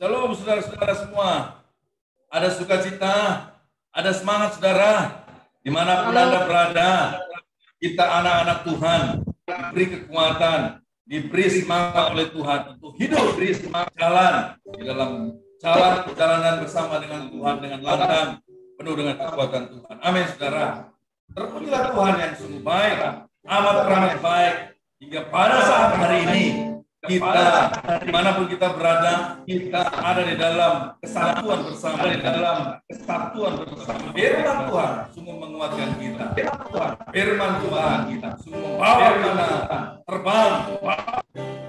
Shalom saudara-saudara semua. Ada sukacita, ada semangat saudara. Dimanapun Anda berada, kita anak-anak Tuhan diberi kekuatan, diberi semangat oleh Tuhan untuk hidup, diberi semangat jalan di dalam jalan perjalanan bersama dengan Tuhan dengan lantang penuh dengan kekuatan Tuhan. Amin saudara. Terpujilah Tuhan yang sungguh baik, amat baik hingga pada saat hari ini. Kita, dimanapun kita berada, kita ada di dalam kesatuan bersama, Firman Tuhan sungguh menguatkan kita. Firman Tuhan kita sungguh membawa kita terbang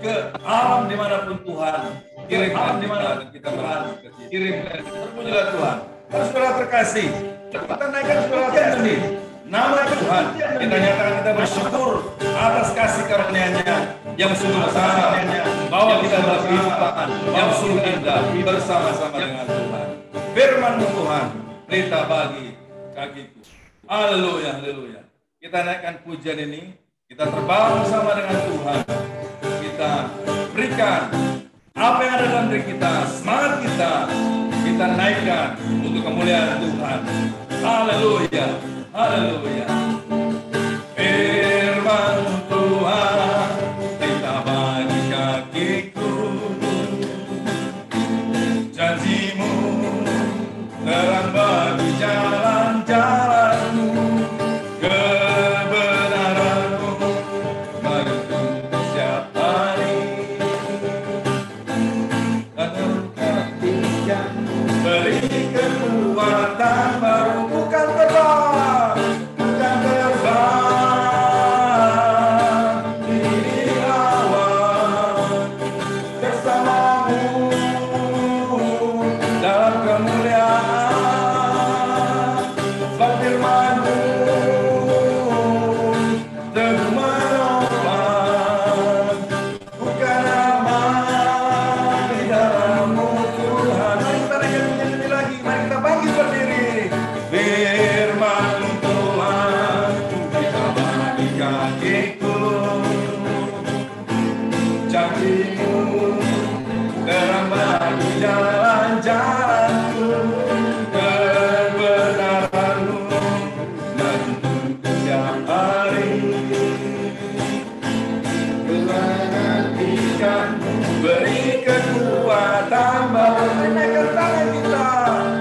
ke alam dimanapun Tuhan kirimkan dimanapun kita berada. Terpujilah Tuhan. Saudara terkasih, kita naikkan saudara ini. Nama Tuhan, kita nyatakan kita bersyukur atas kasih karunia-Nya yang sungguh besar, bahwa kita berkehidupan yang sungguh indah bersama-sama dengan Tuhan. Firman Tuhan, berita bagi kakiku. Haleluya, haleluya. Kita naikkan pujian ini, kita terbang bersama dengan Tuhan. Kita berikan apa yang ada dalam diri kita, semangat kita naikkan untuk kemuliaan Tuhan. Haleluya. Haleluya. Firman Tuhan, berita bagi kakiku. Janji-Mu terang bagi jalan-jalan-Mu. Kebenaran-Mu menuntun setiap hari. Beri kekuatan baru, bukan terbang, bukan terbang di awan, bersama-Mu dalam kemuliaan. Firman-Mu teguh menopang, bukan aman di dalam-Mu Tuhan. Mari kita nyanyi lagi, mari kita bangkit berdiri. Firman Tuhan, kita bagi kakiku. Janji-Mu terang bagi jalan-jalanku. Kebenaran-Mu menuntun setiap hari. Menantikan-Mu beri kekuatan baru, menaikkan tangan kita,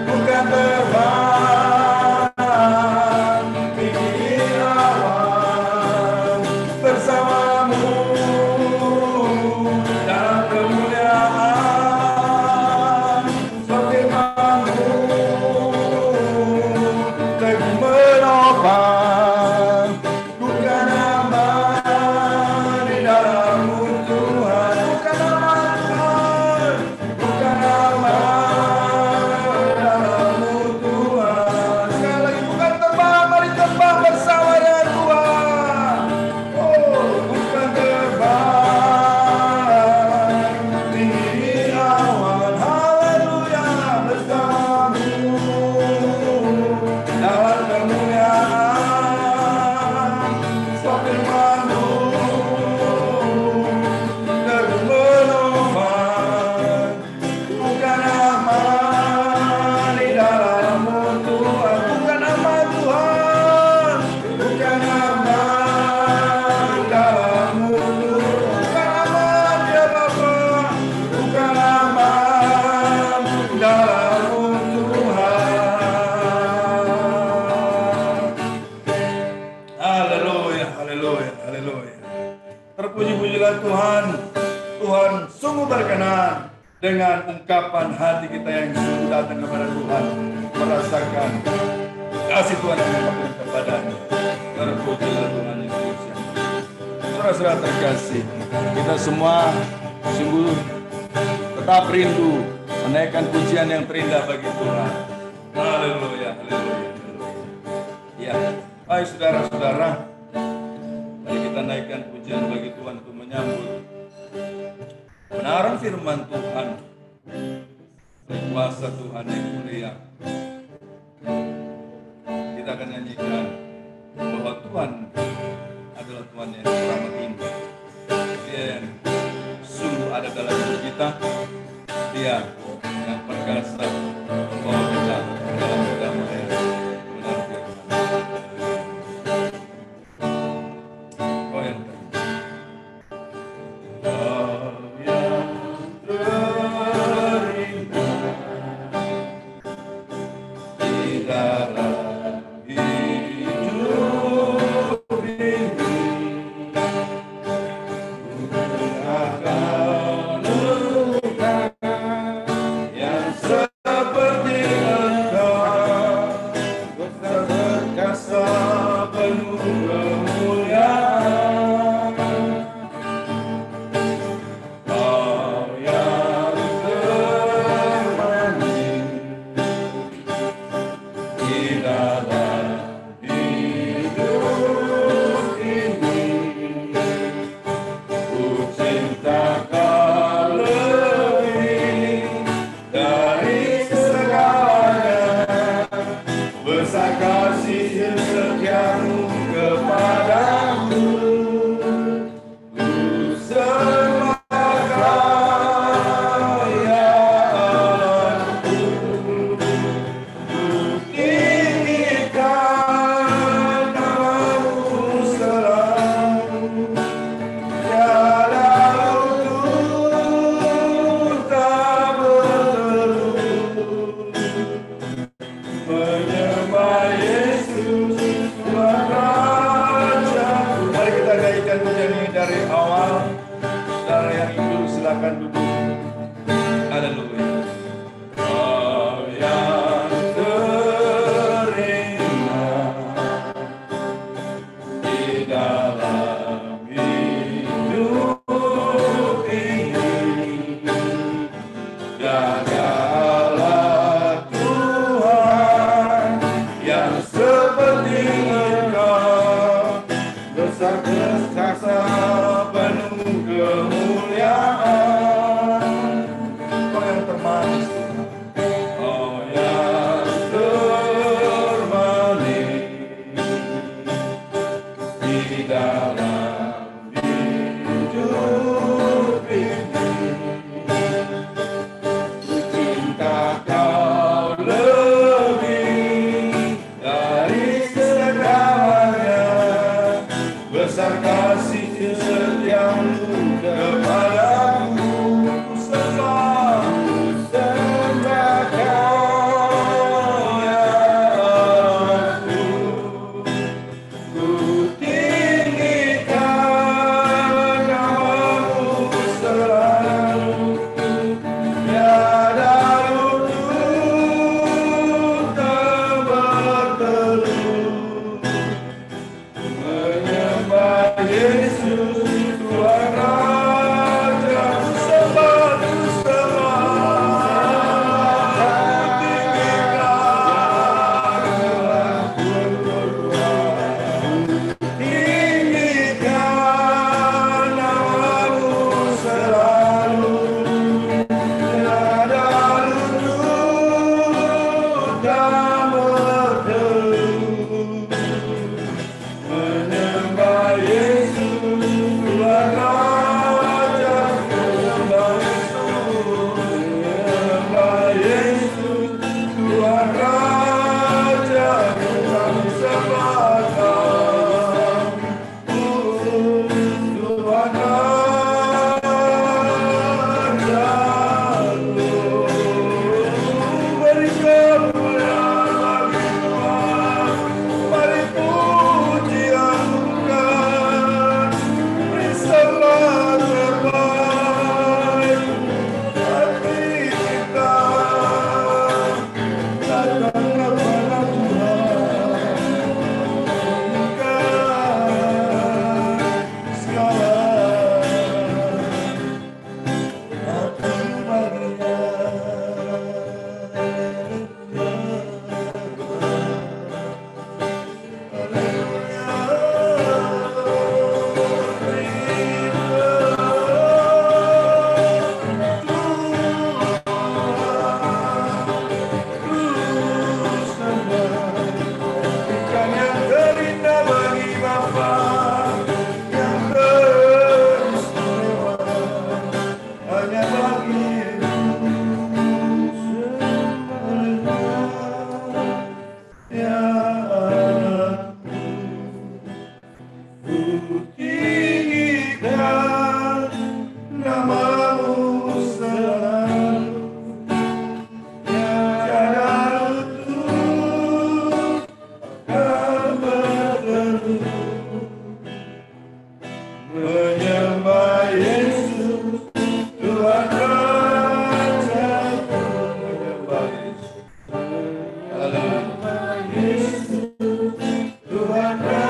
bukan terbang di awan, bersama-Mu dalam kemuliaan. Firman-Mu teguh menopang, bukan aman di dalam-Mu Tuhan, bukan aman Tuhan, bukan aman di dalam-Mu Tuhan. Sekali lagi, bukan terbang, mari terbang bersama dengan Tuhan. Oh, bukan terbang di awan, haleluya, bersama-Mu dalam kemuliaan. Firman-Mu teguh menopang, bukan aman di dalam-Mu Tuhan, bukan aman Tuhan, bukan aman di dalam-Mu Tuhan, bukan aman ya Bapa, bukan aman di dalam-Mu Tuhan. Haleluya, haleluya, haleluya. Terpuji-pujilah Tuhan. Tuhan sungguh berkenan dengan ungkapan hati kita yang sungguh datang kepada Tuhan, merasakan kasih Tuhan yang diberikan kepadanya. Terpujilah Tuhan Yesus. saudara terkasih, kita semua sungguh tetap rindu menaikkan pujian yang terindah bagi Tuhan. Haleluya, haleluya. Ya, baik saudara-saudara, mari kita naikkan pujian bagi Tuhan untuk menyambut kebenaran firman Tuhan, kuasa Tuhan yang mulia. Kita akan nyanyikan bahwa Tuhan adalah Tuhan yang teramat indah. Dia yang sungguh ada dalam hidup kita. Dia yang perkasa membawa kita dalam kedamaian. Benar firman. Oh yang tinggikan namamu selalu, tiada lutut akan berteduh menyembah Yesus Tuhan Rajaku, menyembah Yesus, menyembah Yesus Tuhan Rajaku.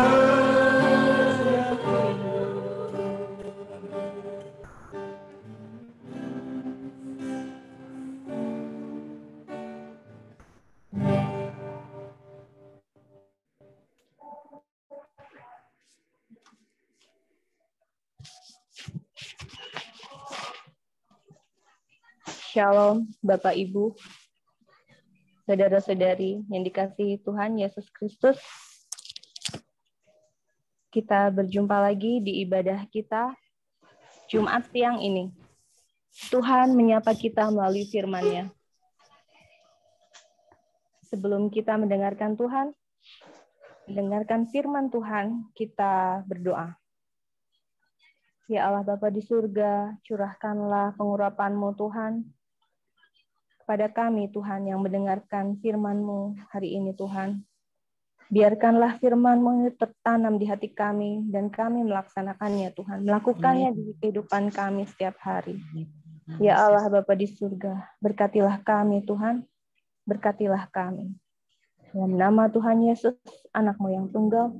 Shalom, Bapak Ibu, saudara-saudari yang dikasihi Tuhan Yesus Kristus. Kita berjumpa lagi di ibadah kita Jumat siang ini. Tuhan menyapa kita melalui firman-Nya. Sebelum kita mendengarkan firman Tuhan, kita berdoa. Ya Allah Bapa di surga, curahkanlah pengurapan-Mu Tuhan, kepada kami Tuhan yang mendengarkan firman-Mu hari ini Tuhan. Biarkanlah firman-Mu tertanam di hati kami dan kami melaksanakannya Tuhan. Melakukannya di kehidupan kami setiap hari. Ya Allah Bapa di surga, berkatilah kami Tuhan. Berkatilah kami. Dalam nama Tuhan Yesus, anak-Mu yang tunggal,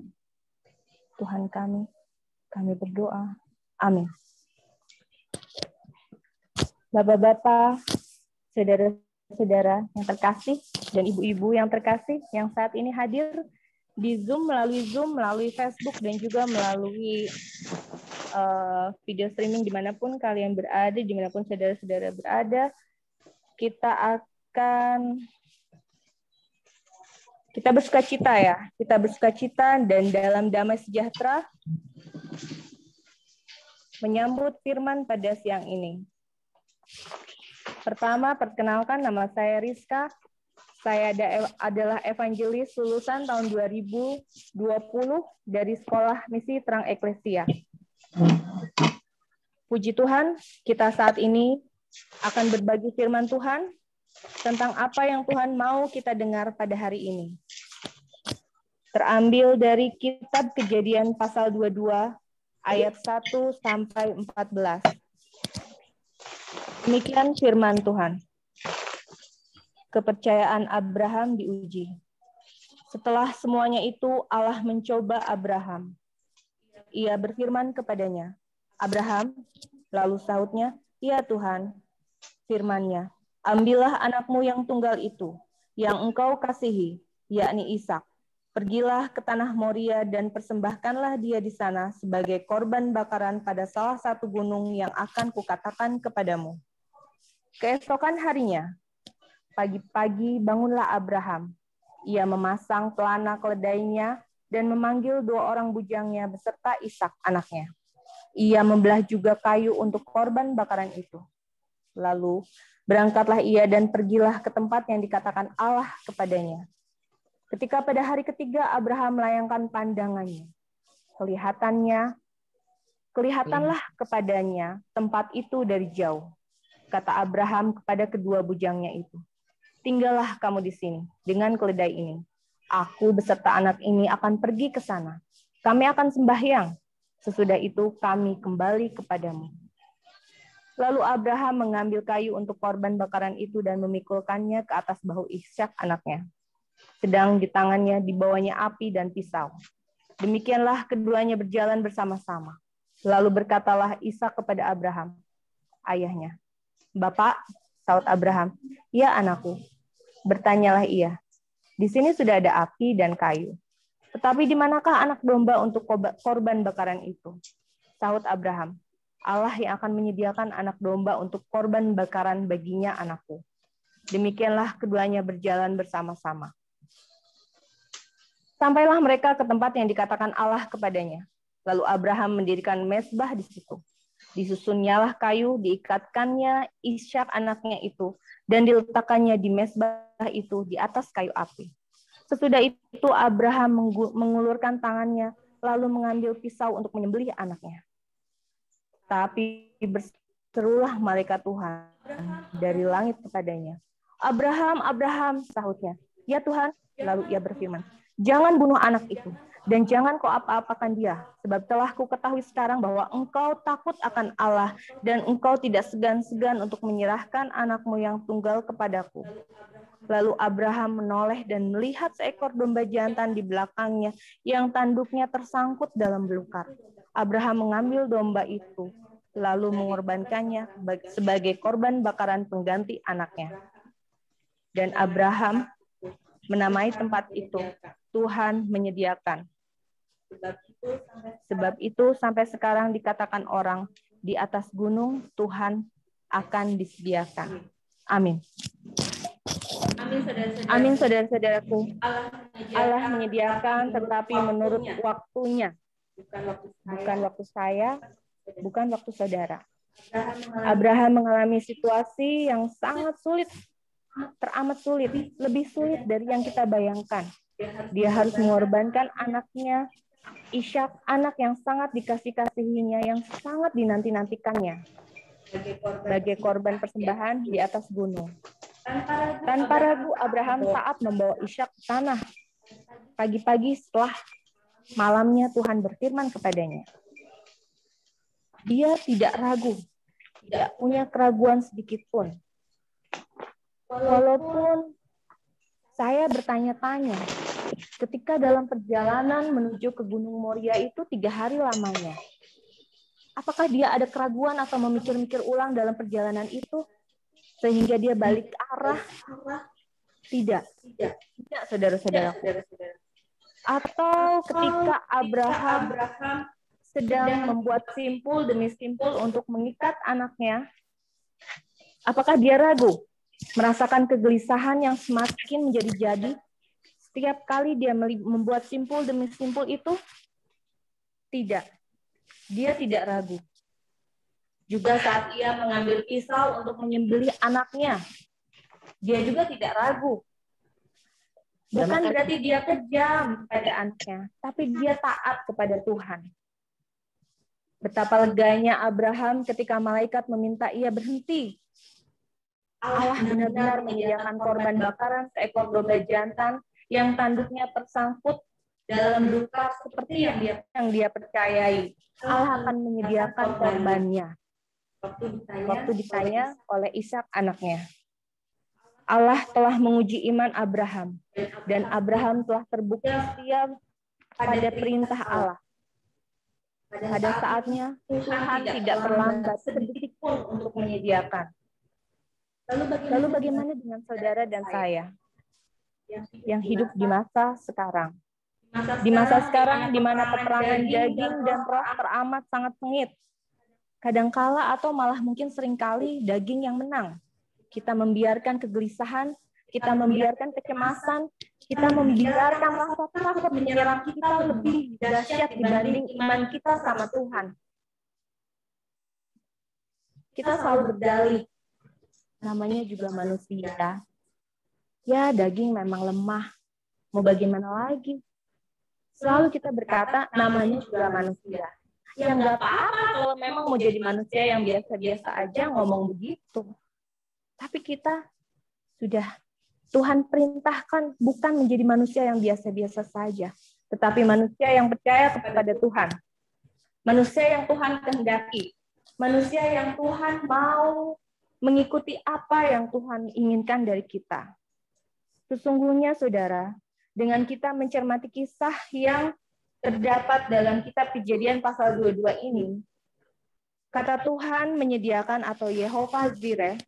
Tuhan kami berdoa. Amin. Bapak-bapak, saudara-saudara yang terkasih dan ibu-ibu yang terkasih yang saat ini hadir di Zoom, melalui Facebook, dan juga melalui video streaming dimanapun kalian berada, dimanapun saudara-saudara berada, kita bersukacita ya. Kita bersukacita dan dalam damai sejahtera menyambut firman pada siang ini. Pertama, perkenalkan, nama saya Rizka. Saya adalah evangelis lulusan tahun 2020 dari Sekolah Misi Terang Eklesia. Puji Tuhan, kita saat ini akan berbagi firman Tuhan tentang apa yang Tuhan mau kita dengar pada hari ini. Terambil dari kitab Kejadian pasal 22 ayat 1 sampai 14. Demikian firman Tuhan. Kepercayaan Abraham diuji. Setelah semuanya itu, Allah mencoba Abraham. Ia berfirman kepadanya, "Abraham," lalu sahutnya, "Ya Tuhan," firman-Nya, "ambillah anakmu yang tunggal itu, yang engkau kasihi, yakni Ishak. Pergilah ke tanah Moria dan persembahkanlah dia di sana sebagai korban bakaran pada salah satu gunung yang akan kukatakan kepadamu." Keesokan harinya, pagi-pagi bangunlah Abraham. Ia memasang pelana keledainya dan memanggil 2 orang bujangnya beserta Ishak anaknya. Ia membelah juga kayu untuk korban bakaran itu. Lalu berangkatlah ia dan pergilah ke tempat yang dikatakan Allah kepadanya. Ketika pada hari ketiga Abraham melayangkan pandangannya, kelihatanlah kepadanya tempat itu dari jauh. Kata Abraham kepada kedua bujangnya itu, "Tinggallah kamu di sini dengan keledai ini. Aku beserta anak ini akan pergi ke sana. Kami akan sembahyang. Sesudah itu kami kembali kepadamu." Lalu Abraham mengambil kayu untuk korban bakaran itu dan memikulkannya ke atas bahu Ishak anaknya. Sedang di tangannya dibawanya api dan pisau. Demikianlah keduanya berjalan bersama-sama. Lalu berkatalah Ishak kepada Abraham, ayahnya. "Bapak," sahut Abraham. "Ya anakku." Bertanyalah ia, "Di sini sudah ada api dan kayu. Tetapi di manakah anak domba untuk korban bakaran itu?" Sahut Abraham, "Allah yang akan menyediakan anak domba untuk korban bakaran baginya anakku." Demikianlah keduanya berjalan bersama-sama. Sampailah mereka ke tempat yang dikatakan Allah kepadanya. Lalu Abraham mendirikan mezbah di situ. Disusunnyalah kayu, diikatkannya Ishak anaknya itu, dan diletakkannya di mezbah itu di atas kayu api. Sesudah itu Abraham mengulurkan tangannya, lalu mengambil pisau untuk menyembelih anaknya. Tapi berserulah malaikat Tuhan dari langit kepadanya. Abraham, Abraham, sahutnya. Ya Tuhan, lalu ia berfirman, jangan bunuh anak itu, dan jangan kau apa-apakan dia, sebab telah kuketahui sekarang bahwa engkau takut akan Allah, dan engkau tidak segan-segan untuk menyerahkan anakmu yang tunggal kepadaku. Lalu Abraham menoleh dan melihat seekor domba jantan di belakangnya, yang tanduknya tersangkut dalam belukar. Abraham mengambil domba itu, lalu mengorbankannya sebagai korban bakaran pengganti anaknya. Dan Abraham menamai tempat itu, Tuhan menyediakan. Sebab itu sampai sekarang dikatakan orang, di atas gunung Tuhan akan disediakan. Amin. Amin, saudara-saudaraku. Allah menyediakan, tetapi menurut waktunya. Bukan waktu saya, bukan waktu saudara. Abraham mengalami situasi yang sangat sulit, teramat sulit, lebih sulit dari yang kita bayangkan. Dia harus mengorbankan anaknya, Ishak, anak yang sangat dikasih-kasihinya, yang sangat dinanti-nantikannya, sebagai korban persembahan di atas gunung. Tanpa ragu, Abraham taat membawa Ishak ke tanah. Pagi-pagi setelah malamnya Tuhan berfirman kepadanya. Dia tidak ragu, tidak punya keraguan sedikit pun. Walaupun saya bertanya-tanya, ketika dalam perjalanan menuju ke Gunung Moria itu 3 hari lamanya, apakah dia ada keraguan atau memikir-mikir ulang dalam perjalanan itu, sehingga dia balik arah? Tidak, saudara-saudara. Atau ketika Abraham sedang membuat simpul demi simpul untuk mengikat anaknya, apakah dia ragu? Merasakan kegelisahan yang semakin menjadi-jadi setiap kali dia membuat simpul demi simpul itu? Tidak. Dia tidak ragu. Juga saat ia mengambil pisau untuk menyembelih anaknya, dia juga tidak ragu. Bukan berarti dia kejam pada anaknya, tapi dia taat kepada Tuhan. Betapa leganya Abraham ketika malaikat meminta ia berhenti. Allah benar-benar menyediakan korban bakaran seekor domba jantan yang tanduknya tersangkut dalam belukar seperti yang dia percayai. Allah akan menyediakan korbannya. Waktu ditanya oleh Ishak anaknya. Allah telah menguji iman Abraham, dan Abraham telah terbukti setia pada perintah Allah. Pada saatnya, Tuhan tidak terlambat sedetik pun untuk menyediakan. Lalu bagaimana dengan saudara dan saya yang hidup di masa sekarang? Di masa sekarang di mana peperangan daging dan roh teramat sangat sengit. Kadangkala atau malah mungkin seringkali daging yang menang. Kita membiarkan kegelisahan, kita membiarkan kecemasan, kita membiarkan rasa takut menyerang kita lebih dahsyat dibanding iman kita sama Tuhan. Kita selalu berdalih, namanya juga manusia. Ya, daging memang lemah. Mau bagaimana lagi? Selalu kita berkata, namanya juga manusia. Ya nggak apa-apa kalau memang mau jadi manusia yang biasa-biasa aja ngomong begitu. Tapi kita sudah Tuhan perintahkan bukan menjadi manusia yang biasa-biasa saja, tetapi manusia yang percaya kepada Tuhan. Manusia yang Tuhan kehendaki. Manusia yang Tuhan mau mengikuti apa yang Tuhan inginkan dari kita. Sesungguhnya, saudara, dengan kita mencermati kisah yang terdapat dalam kitab Kejadian pasal 22 ini, kata Tuhan menyediakan atau Yehovah Jireh,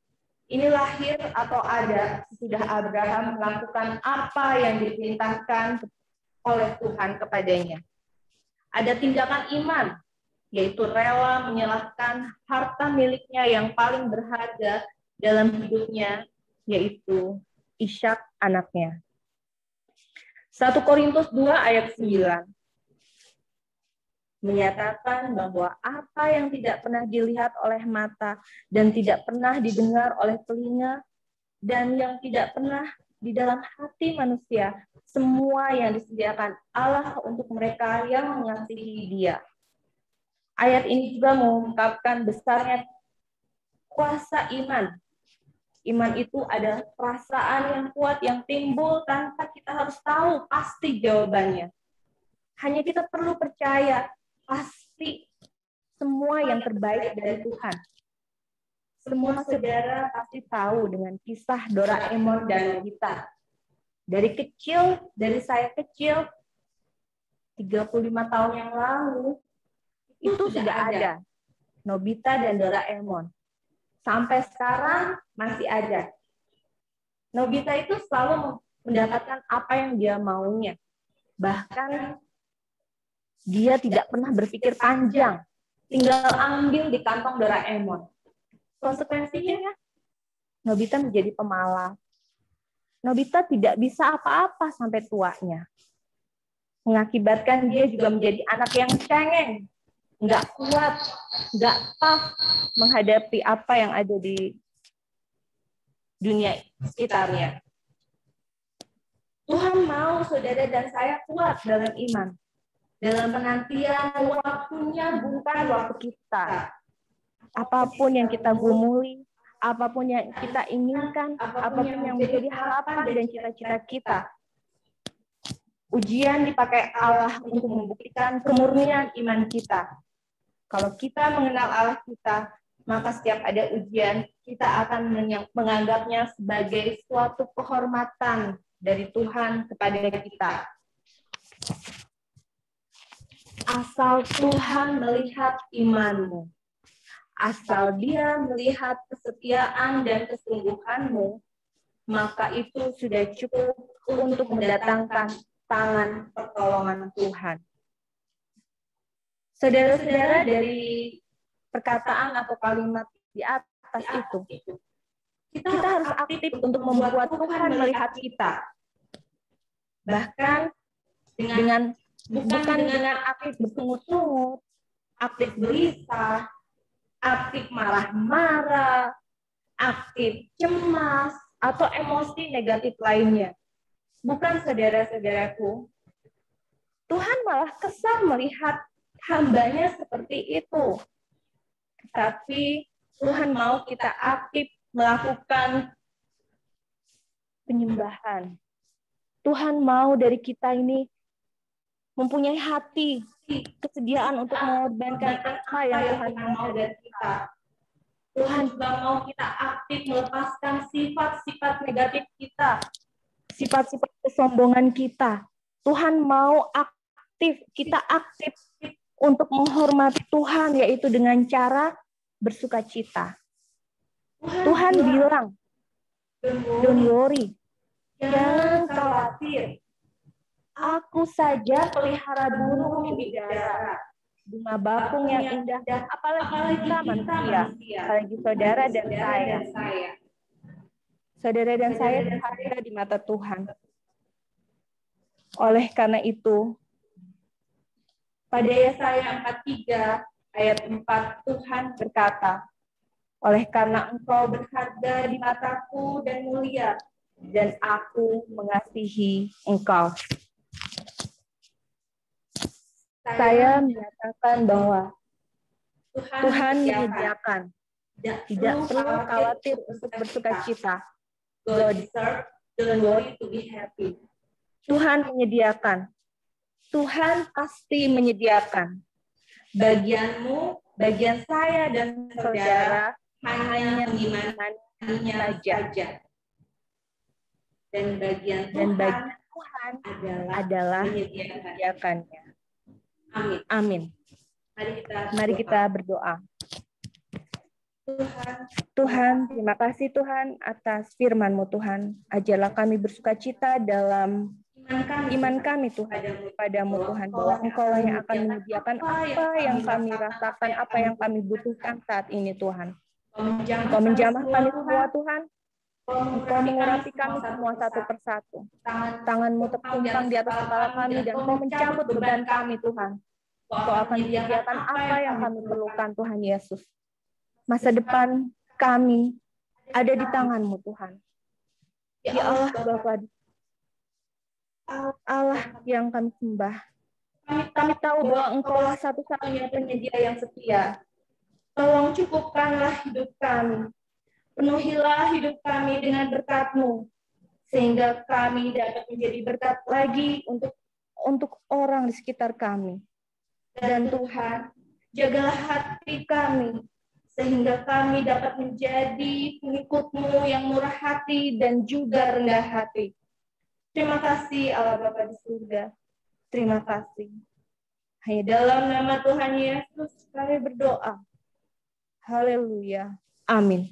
ini lahir atau ada sesudah Abraham melakukan apa yang diperintahkan oleh Tuhan kepadanya. Ada tindakan iman, yaitu rela menyerahkan harta miliknya yang paling berharga dalam hidupnya, yaitu Ishak anaknya. 1 Korintus 2 ayat 9 menyatakan bahwa apa yang tidak pernah dilihat oleh mata dan tidak pernah didengar oleh telinga dan yang tidak pernah di dalam hati manusia semua yang disediakan Allah untuk mereka yang mengasihi Dia. Ayat ini juga mengungkapkan besarnya kuasa iman. Iman itu adalah perasaan yang kuat yang timbul tanpa kita harus tahu pasti jawabannya. Hanya kita perlu percaya pasti semua yang terbaik dari Tuhan. Semua saudara pasti tahu dengan kisah Doraemon dan Nobita. Dari saya kecil, 35 tahun yang lalu, itu sudah ada Nobita dan Doraemon. Sampai sekarang masih ada. Nobita itu selalu mendapatkan apa yang dia maunya. Bahkan dia tidak pernah berpikir panjang. Tinggal ambil di kantong Doraemon. Konsekuensinya, Nobita menjadi pemalas. Nobita tidak bisa apa-apa sampai tuanya. Mengakibatkan dia juga menjadi anak yang cengeng, nggak kuat, nggak tough menghadapi apa yang ada di dunia sekitarnya. Tuhan mau saudara dan saya kuat dalam iman. Dalam penantian, waktunya bukan waktu kita. Apapun yang kita gumuli, apapun yang kita inginkan, apapun yang menjadi harapan dan cita-cita kita. Ujian dipakai Allah untuk membuktikan kemurnian iman kita. Kalau kita mengenal Allah kita, maka setiap ada ujian, kita akan menganggapnya sebagai suatu kehormatan dari Tuhan kepada kita. Asal Tuhan melihat imanmu, asal Dia melihat kesetiaan dan kesungguhanmu, maka itu sudah cukup untuk mendatangkan tangan pertolongan Tuhan. Saudara-saudara, dari perkataan atau kalimat di atas itu, kita harus aktif untuk membuat Tuhan melihat kita. Bahkan bukan dengan aktif bersungut-sungut, aktif gelisah, aktif marah-marah, aktif cemas, atau emosi negatif lainnya. Bukan, saudara-saudaraku. Tuhan malah kesal melihat hambanya seperti itu. Tapi Tuhan mau kita aktif melakukan penyembahan. Tuhan mau dari kita ini mempunyai hati, kesediaan untuk mengorbankan apa yang Tuhan mau dari kita. Tuhan juga mau kita aktif melepaskan sifat-sifat negatif kita, sifat-sifat kesombongan kita. Tuhan mau kita aktif untuk menghormati Tuhan, yaitu dengan cara bersukacita. Tuhan bilang, don't worry, jangan khawatir. Aku saja pelihara burung di udara, bunga bakung yang indah, apalagi kita manusia, apalagi saudara dan saya. Saudara dan saya berharga di mata Tuhan. Oleh karena itu, pada Yesaya 43 ayat 4 Tuhan berkata, oleh karena engkau berharga di mataku dan mulia, dan aku mengasihi engkau. Saya menyatakan bahwa Tuhan menyediakan, tidak perlu khawatir untuk bersukacita. God deserves the glory to be happy. Tuhan menyediakan. Tuhan pasti menyediakan. Bagianmu, bagian saya dan saudara hanya mengimaninya saja. Dan bagian Tuhan adalah menyediakannya. Amin. Mari kita berdoa. Tuhan, terima kasih Tuhan atas firman-Mu Tuhan. Ajarlah kami bersukacita dalam iman kami Tuhan padamu Tuhan, bahwa Engkau yang akan menyediakan apa yang kami rasakan, apa yang kami butuhkan saat ini Tuhan. Engkau menjamah kami semua Tuhan. Engkau mengurapi kami semua satu persatu. Tangan-Mu tertumpang di atas kepala kami dan Engkau mencabut beban kami Tuhan. Engkau akan menyediakan apa yang kami perlukan Tuhan Yesus. Masa depan kami ada di tangan-Mu Tuhan. Ya Allah Bapa, Allah yang kami sembah, kami tahu bahwa Engkaulah satu-satunya penyedia yang setia. Tolong cukupkanlah hidup kami, penuhilah hidup kami dengan berkat-Mu, sehingga kami dapat menjadi berkat lagi untuk orang di sekitar kami. Dan Tuhan, jagalah hati kami, sehingga kami dapat menjadi pengikut-Mu yang murah hati dan juga rendah hati. Terima kasih Allah Bapa di surga. Terima kasih. Hanya dalam nama Tuhan Yesus kami berdoa. Haleluya. Amin.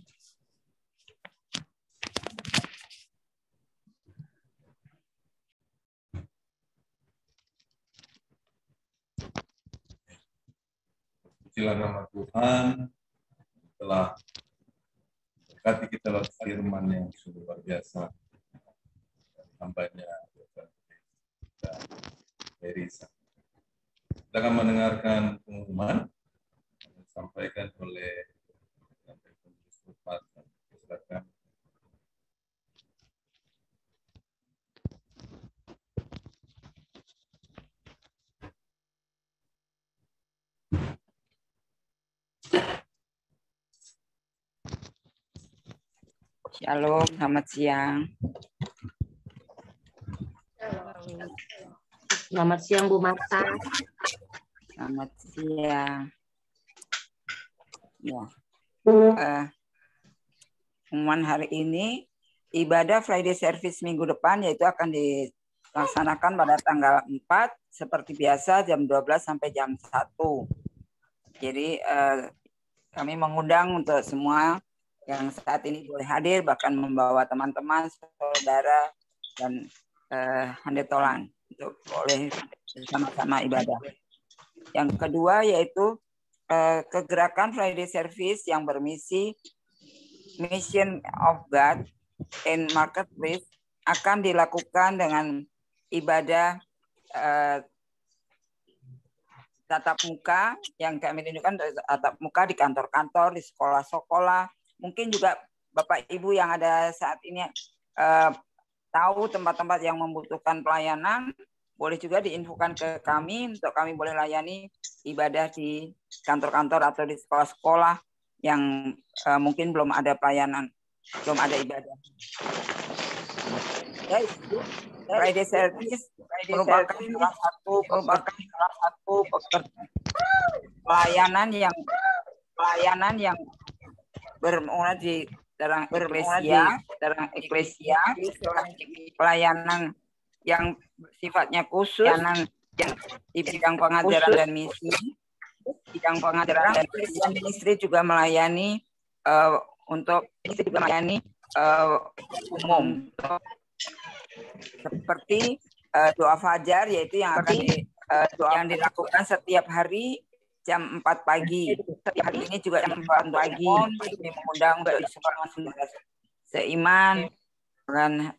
Pujilah nama Tuhan telah berkati kita lewat firman yang sungguh luar biasa. Hambanya Erisa. Kita akan mendengarkan pengumuman yang disampaikan oleh silakan. Shalom, selamat siang. Selamat siang Bu Marta. Selamat siang. Ya. Pengumuman hari ini ibadah Friday Service minggu depan yaitu akan dilaksanakan pada tanggal 4 seperti biasa jam 12 sampai jam 1. Jadi kami mengundang untuk semua yang saat ini boleh hadir, bahkan membawa teman-teman, saudara, dan handetolan untuk boleh bersama-sama ibadah. Yang kedua yaitu kegerakan Friday Service yang bermisi Mission of God in Marketplace akan dilakukan dengan ibadah tatap muka yang kami rindukan, tatap muka di kantor-kantor, di sekolah-sekolah. Mungkin juga Bapak Ibu yang ada saat ini tahu tempat-tempat yang membutuhkan pelayanan, boleh juga diinfokan ke kami untuk kami boleh layani ibadah di kantor-kantor atau di sekolah-sekolah yang mungkin belum ada pelayanan, belum ada ibadah. Friday Service merupakan salah satu pelayanan yang bermula di dalam eklesia, pelayanan yang sifatnya khusus, yang di bidang pengajaran dan misi, bidang pengajaran dan ministry juga melayani untuk melayani umum seperti doa fajar, yaitu yang akan yang dilakukan setiap hari jam 4 pagi. Setiap hari ini juga jam 4 pagi. Kami mengundang untuk semua saudara seiman dan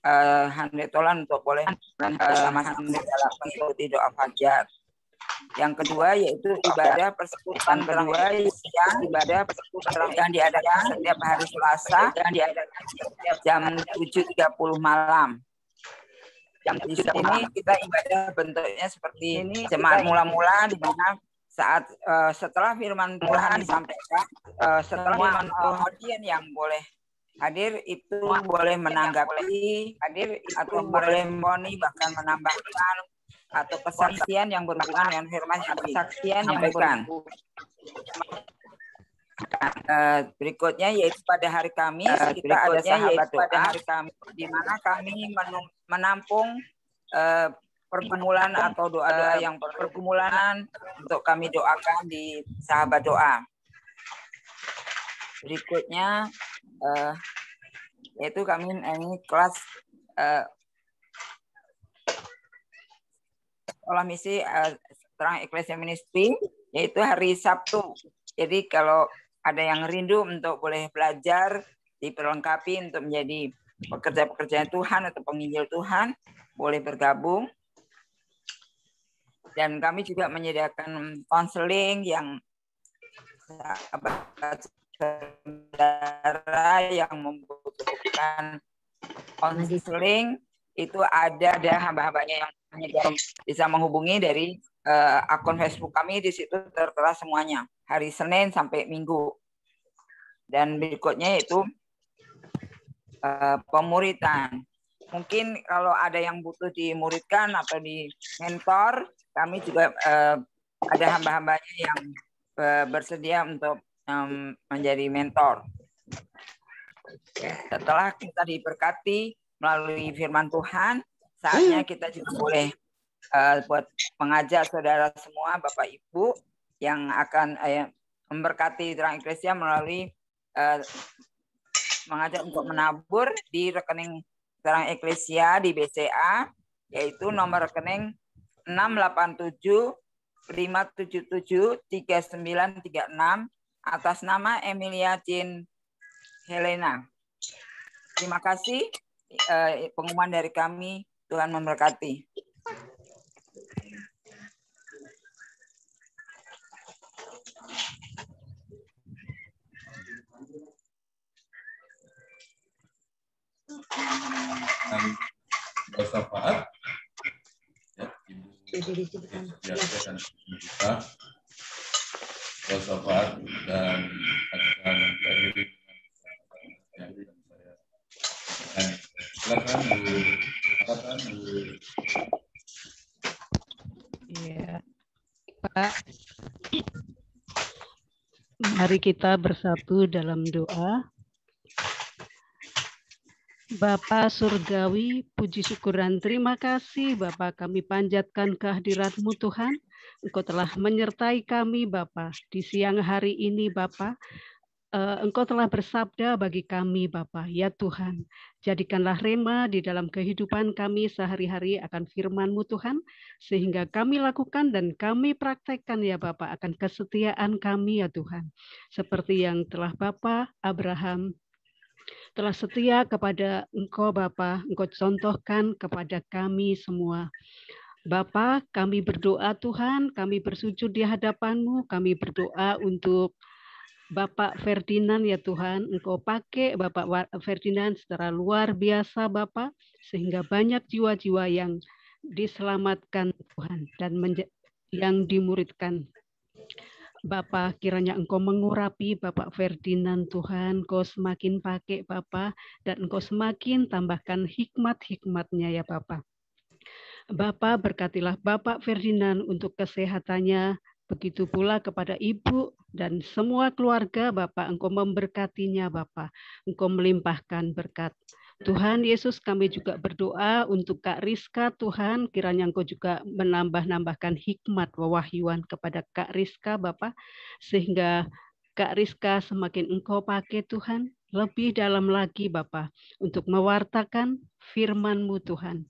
handetolan untuk boleh bersama-sama dalam mengikuti doa fajar. Yang kedua yaitu ibadah persekutuan ibadah persekutuan yang diadakan setiap hari Selasa yang diadakan setiap jam 7.30 malam. Di sini kita ibadah bentuknya seperti jemaat mula-mula, di mana saat setelah firman Tuhan disampaikan, setelah audiens yang boleh hadir itu boleh menanggapi, hadir atau boleh moni, bahkan menambahkan atau kesaksian yang berhubungan dengan firman yang disampaikan. Berikutnya yaitu pada hari Kamis kita ada sahabat doa, di mana kami menampung pergumulan atau doa-doa yang pergumulan untuk kami doakan di sahabat doa. Berikutnya yaitu kami ini kelas sekolah misi Terang Eklesia Ministry, yaitu hari Sabtu. Jadi kalau ada yang rindu untuk boleh belajar, diperlengkapi untuk menjadi pekerja-pekerja Tuhan atau penginjil Tuhan, boleh bergabung. Dan kami juga menyediakan konseling yang saudara yang membutuhkan konseling itu ada hamba-hambanya yang bisa menghubungi dari akun Facebook kami. Di situ tertera semuanya hari Senin sampai Minggu. Dan berikutnya itu pemuritan. Mungkin kalau ada yang butuh dimuridkan atau di mentor, kami juga ada hamba-hambanya yang bersedia untuk menjadi mentor. Setelah kita diberkati melalui firman Tuhan, saatnya kita juga boleh buat mengajar saudara semua, Bapak Ibu, yang akan memberkati Terang Eklesia melalui mengajak untuk menabur di rekening Terang Eklesia di BCA, yaitu nomor rekening 687 577 3936 atas nama Emilia Jean Helena. Terima kasih pengumuman dari kami. Tuhan memberkati. Yosafat, ya, Ibu Yasya dan kita Yosafat dan akan berakhiri dengan saya. Silakan Bu. Silakan Bu. Iya, Pak. Mari kita bersatu dalam doa. Bapa Surgawi, puji syukur dan terima kasih Bapa, kami panjatkan kehadirat-Mu Tuhan. Engkau telah menyertai kami Bapa di siang hari ini Bapa. Engkau telah bersabda bagi kami Bapa, ya Tuhan, jadikanlah rema di dalam kehidupan kami sehari-hari akan firman-Mu Tuhan, sehingga kami lakukan dan kami praktekkan ya Bapa akan kesetiaan kami ya Tuhan. Seperti yang telah Bapa Abraham telah setia kepada Engkau Bapa, Engkau contohkan kepada kami semua. Bapa, kami berdoa Tuhan, kami bersujud di hadapan-Mu, kami berdoa untuk Bapak Ferdinand ya Tuhan, Engkau pakai Bapak Ferdinand secara luar biasa Bapak, sehingga banyak jiwa-jiwa yang diselamatkan Tuhan dan yang dimuridkan. Bapak, kiranya Engkau mengurapi Bapak Ferdinand Tuhan, Engkau semakin pakai Bapak, dan Engkau semakin tambahkan hikmat-hikmatnya ya Bapak. Bapak, berkatilah Bapak Ferdinand untuk kesehatannya, begitu pula kepada Ibu dan semua keluarga Bapak, Engkau memberkatinya Bapak, Engkau melimpahkan berkat. Tuhan Yesus, kami juga berdoa untuk Kak Rizka Tuhan, kiranya Engkau juga menambahkan hikmat wewahyuan kepada Kak Rizka Bapak, sehingga Kak Rizka semakin Engkau pakai Tuhan, lebih dalam lagi Bapak, untuk mewartakan firman-Mu Tuhan,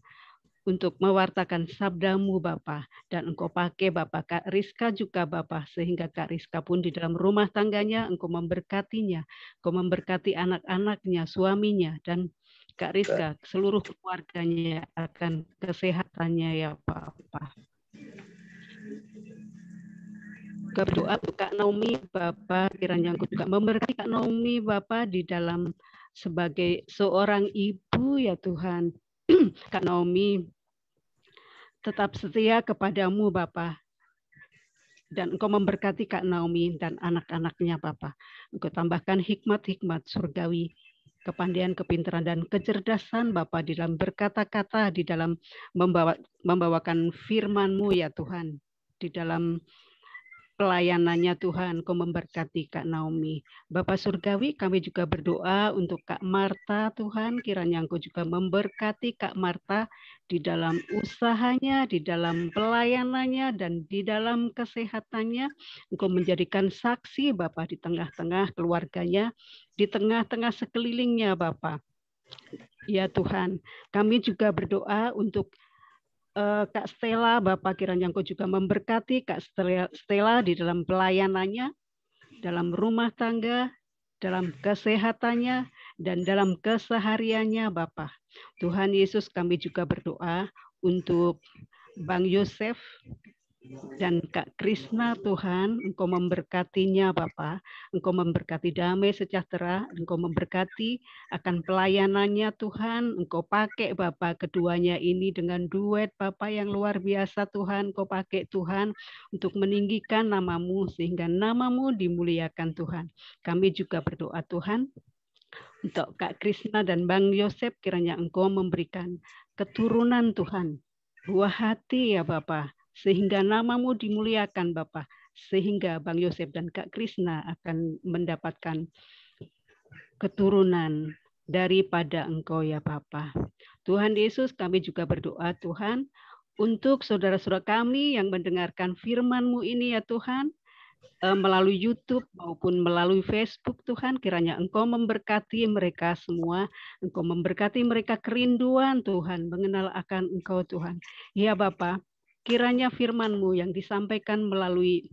untuk mewartakan sabda-Mu Bapa, dan Engkau pakai Bapa Kak Rizka juga Bapa, sehingga Kak Rizka pun di dalam rumah tangganya Engkau memberkatinya, Engkau memberkati anak-anaknya, suaminya, dan Kak Rizka seluruh keluarganya akan kesehatannya ya Bapak. Berdoa untuk Kak Naomi Bapak, kiranya Engkau juga memberkati Kak Naomi Bapak di dalam sebagai seorang ibu ya Tuhan. Kak Naomi tetap setia kepadamu Bapa, dan Engkau memberkati Kak Naomi dan anak-anaknya Bapa. Engkau tambahkan hikmat-hikmat surgawi, kepandaian, kepintaran, dan kecerdasan Bapa di dalam berkata-kata, di dalam membawakan firman-Mu ya Tuhan, di dalam pelayanannya Tuhan. Kau memberkati Kak Naomi. Bapak Surgawi, kami juga berdoa untuk Kak Marta Tuhan, kiranya Engkau juga memberkati Kak Marta di dalam usahanya, di dalam pelayanannya, dan di dalam kesehatannya. Engkau menjadikan saksi Bapak di tengah-tengah keluarganya, di tengah-tengah sekelilingnya Bapak. Ya Tuhan, kami juga berdoa untuk Kak Stella, Bapak kiranya Engkau juga memberkati Kak Stella di dalam pelayanannya, dalam rumah tangga, dalam kesehatannya, dan dalam kesehariannya Bapak. Tuhan Yesus, kami juga berdoa untuk Bang Yosef, dan Kak Krisna Tuhan, Engkau memberkatinya Bapa, Engkau memberkati damai sejahtera, Engkau memberkati akan pelayanannya Tuhan, Engkau pakai Bapa keduanya ini dengan duet Bapa yang luar biasa Tuhan, Engkau pakai Tuhan untuk meninggikan nama-Mu sehingga nama-Mu dimuliakan Tuhan. Kami juga berdoa Tuhan, untuk Kak Krisna dan Bang Yosep, kiranya Engkau memberikan keturunan Tuhan, buah hati ya Bapa, sehingga nama-Mu dimuliakan Bapa, sehingga Bang Yosep dan Kak Krisna akan mendapatkan keturunan daripada Engkau ya Bapa. Tuhan Yesus, kami juga berdoa Tuhan, untuk saudara-saudara kami yang mendengarkan firman-Mu ini ya Tuhan, melalui YouTube maupun melalui Facebook Tuhan, kiranya Engkau memberkati mereka semua, Engkau memberkati mereka kerinduan Tuhan, mengenal akan Engkau Tuhan. Ya Bapa, kiranya firman-Mu yang disampaikan melalui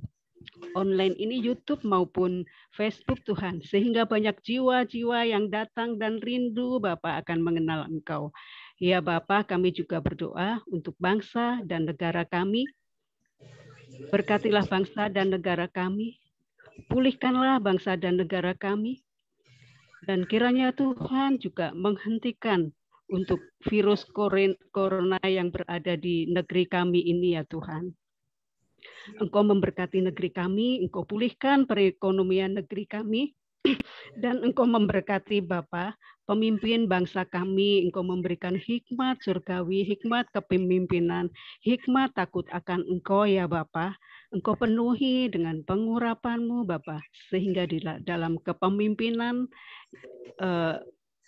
online ini YouTube maupun Facebook Tuhan, sehingga banyak jiwa-jiwa yang datang dan rindu Bapa akan mengenal Engkau. Ya Bapa, kami juga berdoa untuk bangsa dan negara kami. Berkatilah bangsa dan negara kami, pulihkanlah bangsa dan negara kami, dan kiranya Tuhan juga menghentikan untuk virus corona yang berada di negeri kami ini ya Tuhan. Engkau memberkati negeri kami, Engkau pulihkan perekonomian negeri kami, dan Engkau memberkati Bapa, pemimpin bangsa kami, Engkau memberikan hikmat surgawi, hikmat kepemimpinan, hikmat takut akan Engkau ya Bapa. Engkau penuhi dengan pengurapan-Mu Bapa, sehingga di dalam kepemimpinan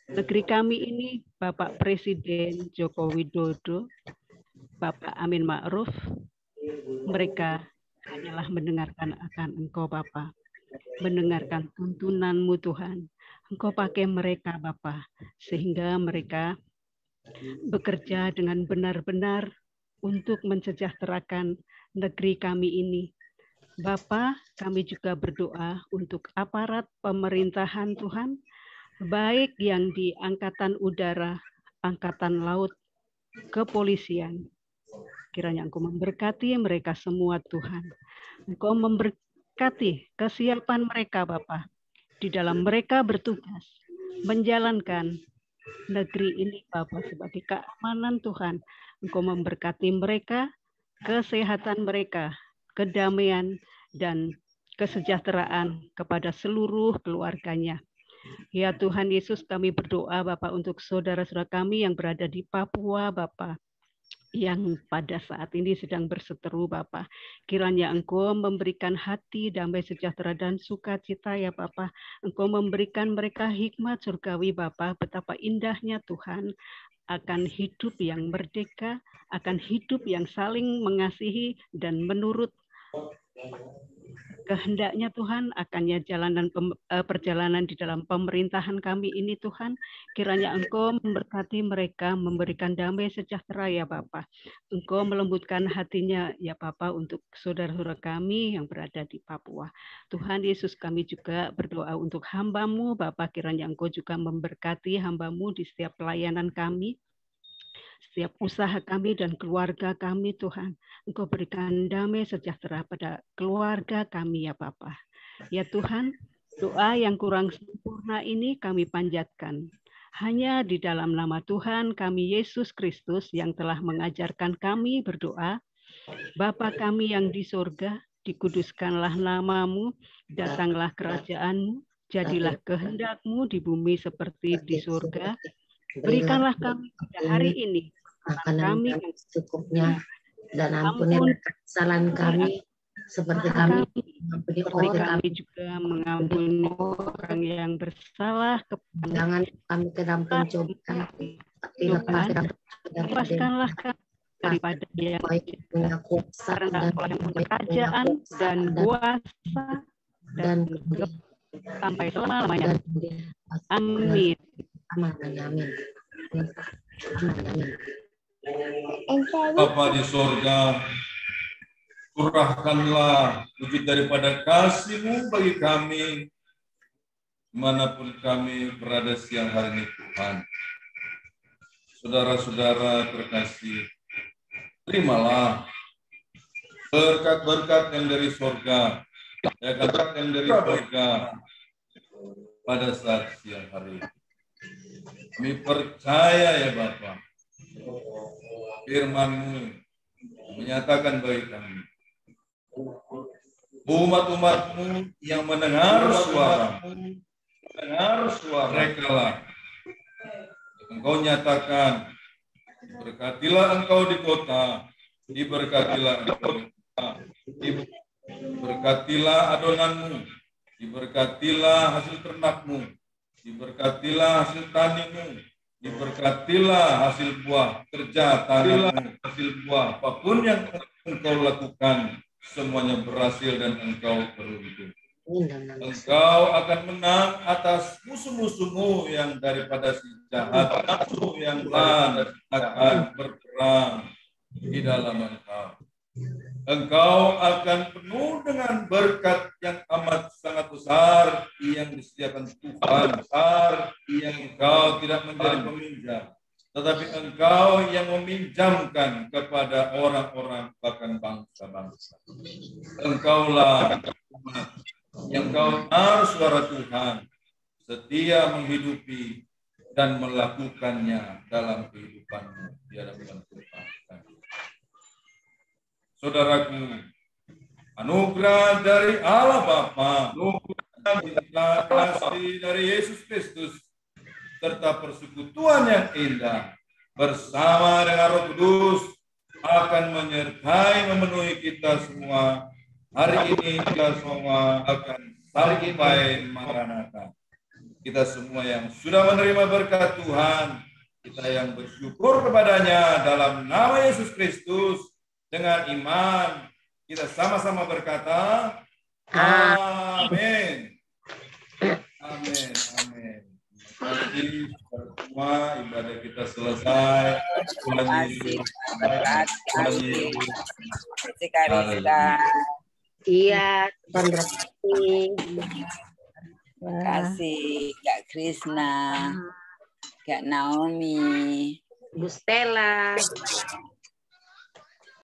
negeri kami ini, Bapak Presiden Joko Widodo, Bapak Amin Ma'ruf, mereka hanyalah mendengarkan akan Engkau Bapa, mendengarkan tuntunan-Mu Tuhan. Engkau pakai mereka Bapa, sehingga mereka bekerja dengan benar-benar untuk mensejahterakan negeri kami ini. Bapa, kami juga berdoa untuk aparat pemerintahan Tuhan, baik yang di Angkatan Udara, Angkatan Laut, kepolisian. Kiranya Engkau memberkati mereka semua Tuhan. Engkau memberkati kesiapan mereka Bapa, di dalam mereka bertugas, menjalankan negeri ini Bapa sebagai keamanan Tuhan. Engkau memberkati mereka, kesehatan mereka, kedamaian dan kesejahteraan kepada seluruh keluarganya. Ya Tuhan Yesus, kami berdoa Bapak untuk saudara-saudara kami yang berada di Papua Bapak, yang pada saat ini sedang berseteru Bapa. Kiranya Engkau memberikan hati damai sejahtera dan sukacita ya Bapa. Engkau memberikan mereka hikmat surgawi Bapa, betapa indahnya Tuhan akan hidup yang merdeka, akan hidup yang saling mengasihi dan menurut kehendaknya Tuhan, akannya perjalanan di dalam pemerintahan kami ini Tuhan. Kiranya Engkau memberkati mereka, memberikan damai sejahtera ya Bapa. Engkau melembutkan hatinya ya Bapa untuk saudara-saudara kami yang berada di Papua. Tuhan Yesus, kami juga berdoa untuk hamba-Mu Bapa, kiranya Engkau juga memberkati hamba-Mu di setiap pelayanan kami, setiap usaha kami dan keluarga kami Tuhan. Engkau berikan damai sejahtera pada keluarga kami ya Bapa. Ya Tuhan, doa yang kurang sempurna ini kami panjatkan. Hanya di dalam nama Tuhan kami Yesus Kristus yang telah mengajarkan kami berdoa. Bapa kami yang di surga, dikuduskanlah nama-Mu, datanglah kerajaan-Mu, jadilah kehendak-Mu di bumi seperti di surga. Berikanlah kami pada hari ini makanan kami secukupnya, dan ampunilah kesalahan kami seperti kami mengampuni orang. Kami juga mengampuni orang yang bersalah. Jangan kami ke dalam pencobaan, tapi lepaskanlah kami daripada yang punya kuasa dan kerajaan dan kuasa dan sampai selama-lamanya. Amin. Amin. Bapa di surga, curahkanlah wujud daripada kasih-Mu bagi kami, dimanapun kami berada siang hari ini Tuhan. Saudara-saudara terkasih, terimalah berkat-berkat yang dari surga, ya berkat yang dari surga pada saat siang hari. Kami percaya ya Bapa, firman-Mu menyatakan bagi kami, umat-umat-Mu yang mendengar suara, mereka lah Engkau nyatakan, berkatilah Engkau di kota, diberkatilah Engkau di kota, diberkatilah adonanmu, diberkatilah hasil ternakmu, diberkatilah hasil tanimu, diberkatilah hasil buah kerja tanganmu, hasil buah apapun yang Engkau lakukan, semuanya berhasil dan Engkau beruntung. Engkau akan menang atas musuh-musuhmu yang daripada si jahat, musuh yang lain akan berperang di dalam Engkau. Engkau akan penuh dengan berkat yang amat sangat besar yang disediakan Tuhan, besar yang Engkau tidak menjadi peminjam, tetapi Engkau yang meminjamkan kepada orang-orang bahkan bangsa-bangsa. Engkaulah yang Kau dengar suara Tuhan, setia menghidupi dan melakukannya dalam kehidupanmu di hadapan Tuhan. Saudaraku, anugerah dari Allah Bapa, anugerah kasih dari Yesus Kristus, serta persekutuan yang indah bersama dengan Roh Kudus akan menyertai memenuhi kita semua. Hari ini kita semua akan sampai Maranatha. Kita semua yang sudah menerima berkat Tuhan, kita yang bersyukur kepadanya dalam nama Yesus Kristus, dengan iman, kita sama-sama berkata, amin. Amin, amin. Terima kasih semua, ibadah kita selesai. Terima kasih. Terima kasih. Iya, Tuhan berkati. Terima kasih Kak Krisna, Kak Naomi, Bu Stella.